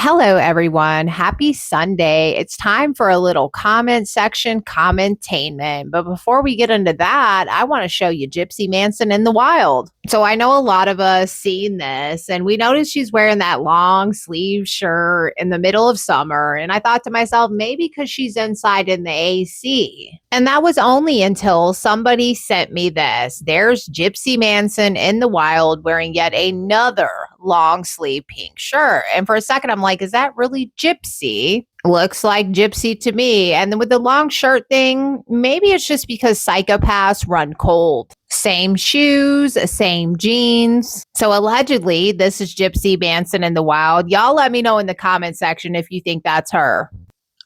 Hello, everyone. Happy Sunday. It's time for a little comment section commentainment. But before we get into that, I want to show you Gypsy Manson in the wild. So I know a lot of us seen this, and we noticed she's wearing that long sleeve shirt in the middle of summer. And I thought to myself, maybe because she's inside in the AC. And that was only until somebody sent me this. There's Gypsy Manson in the wild wearing yet another long sleeve pink shirt. And for a second, I'm like, is that really Gypsy? Looks like Gypsy to me. And then with the long shirt thing, maybe it's just because psychopaths run cold. Same shoes, same jeans. So allegedly, this is Gypsy Manson in the wild. Y'all let me know in the comment section if you think that's her.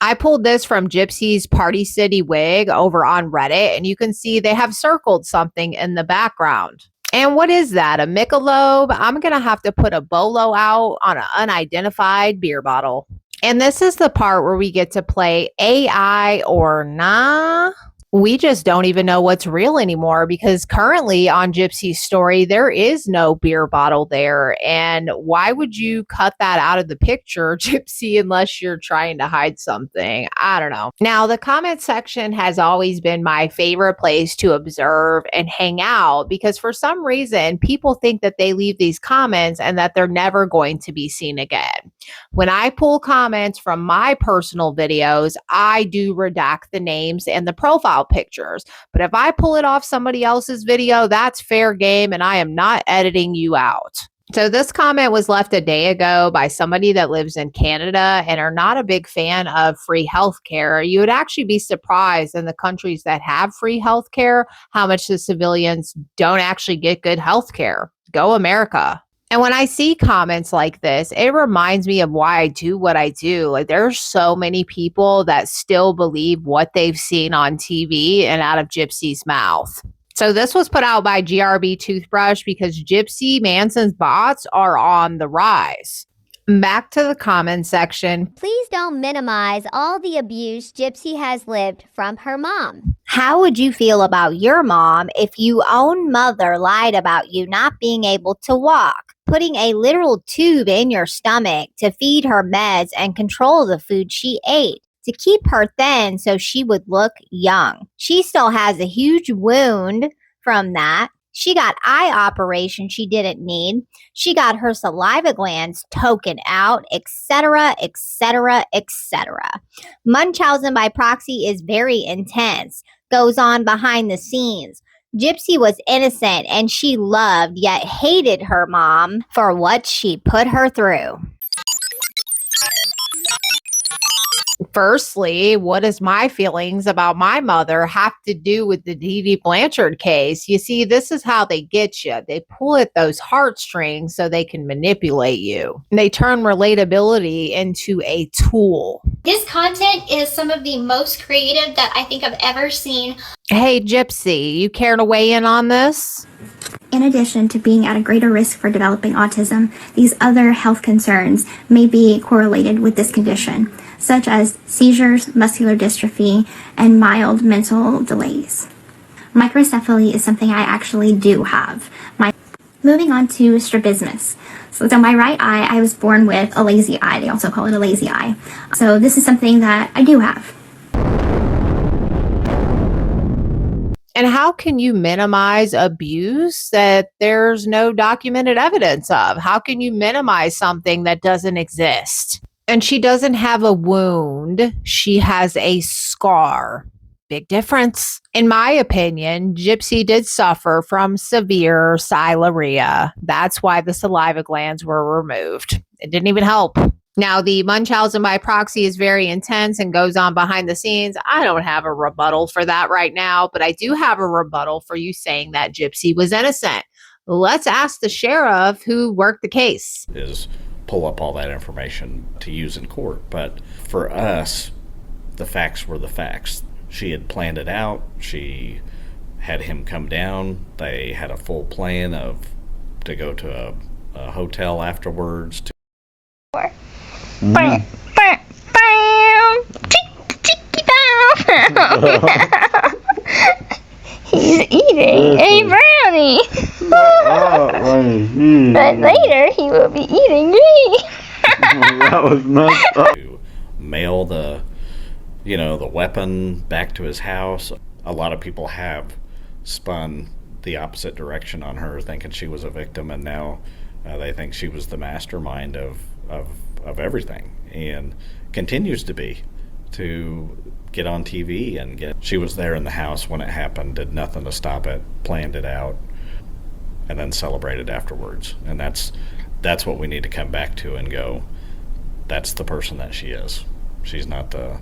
I pulled this from Gypsy's Party City wig over on Reddit, and you can see they have circled something in the background. And what is that? A Michelob? I'm going to have to put a bolo out on an unidentified beer bottle. And this is the part where we get to play AI or nah. We just don't even know what's real anymore because currently on Gypsy's story, there is no beer bottle there. And why would you cut that out of the picture, Gypsy, unless you're trying to hide something? I don't know. Now, the comment section has always been my favorite place to observe and hang out because for some reason, people think that they leave these comments and that they're never going to be seen again. When I pull comments from my personal videos, I do redact the names and the profile pictures. But if I pull it off somebody else's video, that's fair game and I am not editing you out. So this comment was left a day ago by somebody that lives in Canada and are not a big fan of free healthcare. You would actually be surprised in the countries that have free healthcare, how much the civilians don't actually get good healthcare. Go America. And when I see comments like this, it reminds me of why I do what I do. Like there's so many people that still believe what they've seen on TV and out of Gypsy's mouth. So this was put out by GRB Toothbrush because Gypsy Manson's bots are on the rise. Back to the comment section. Please don't minimize all the abuse Gypsy has lived from her mom. How would you feel about your mom if your own mother lied about you not being able to walk, putting a literal tube in your stomach to feed her meds and control the food she ate, to keep her thin so she would look young? She still has a huge wound from that. She got eye operation she didn't need. She got her saliva glands taken out, etc., etc., etc. Munchausen by proxy is very intense, goes on behind the scenes. Gypsy was innocent and she loved yet hated her mom for what she put her through. Firstly, what does my feelings about my mother have to do with the Dee Dee Blanchard case? You see, this is how they get you. They pull at those heartstrings so they can manipulate you. They turn relatability into a tool. This content is some of the most creative that I think I've ever seen. Hey, Gypsy, you care to weigh in on this? In addition to being at a greater risk for developing autism, these other health concerns may be correlated with this condition, such as seizures, muscular dystrophy, and mild mental delays. Microcephaly is something I actually do have. Moving on to strabismus. So my right eye, I was born with a lazy eye. They also call it a lazy eye. So this is something that I do have. And how can you minimize abuse that there's no documented evidence of? How can you minimize something that doesn't exist? And she doesn't have a wound. She has a scar. Big difference. In my opinion, Gypsy did suffer from severe siluria. That's why the saliva glands were removed. It didn't even help. Now, the Munchausen by proxy is very intense and goes on behind the scenes. I don't have a rebuttal for that right now, but I do have a rebuttal for you saying that Gypsy was innocent. Let's ask the sheriff who worked the case. Is pull up all that information to use in court. But for us, the facts were the facts. She had planned it out. She had him come down. They had a full plan to go to a hotel afterwards. He's eating a brownie. But later he will be eating me. That was messed up. To mail the weapon back to his house. A lot of people have spun the opposite direction on her, thinking she was a victim, and now they think she was the mastermind of everything, and continues to be, to get on TV and she was there in the house when it happened, did nothing to stop it, planned it out, and then celebrated afterwards. And that's what we need to come back to and go, that's the person that she is. She's not the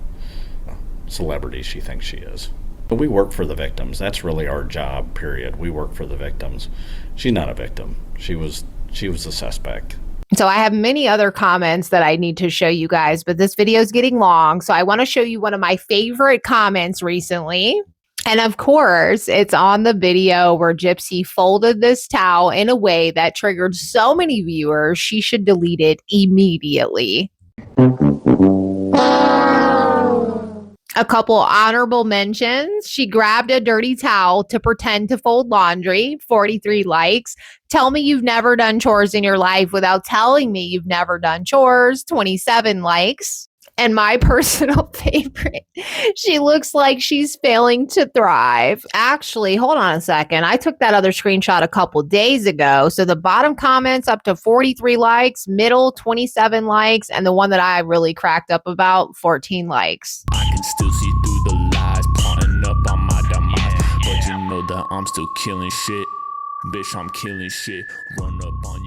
celebrity she thinks she is. But we work for the victims. That's really our job, period. We work for the victims. She's not a victim. She was a suspect. So I have many other comments that I need to show you guys, but this video is getting long. So I want to show you one of my favorite comments recently. And of course, it's on the video where Gypsy folded this towel in a way that triggered so many viewers, she should delete it immediately. A couple honorable mentions. She grabbed a dirty towel to pretend to fold laundry, 43 likes. Tell me you've never done chores in your life without telling me you've never done chores, 27 likes. And my personal favorite, she looks like she's failing to thrive. Actually, hold on a second. I took that other screenshot a couple days ago. So the bottom comments up to 43 likes, middle 27 likes, and the one that I really cracked up about, 14 likes. I can still see through the lies, plotting up on my demise. But you know that I'm still killing shit. Bitch, I'm killing shit. Run up on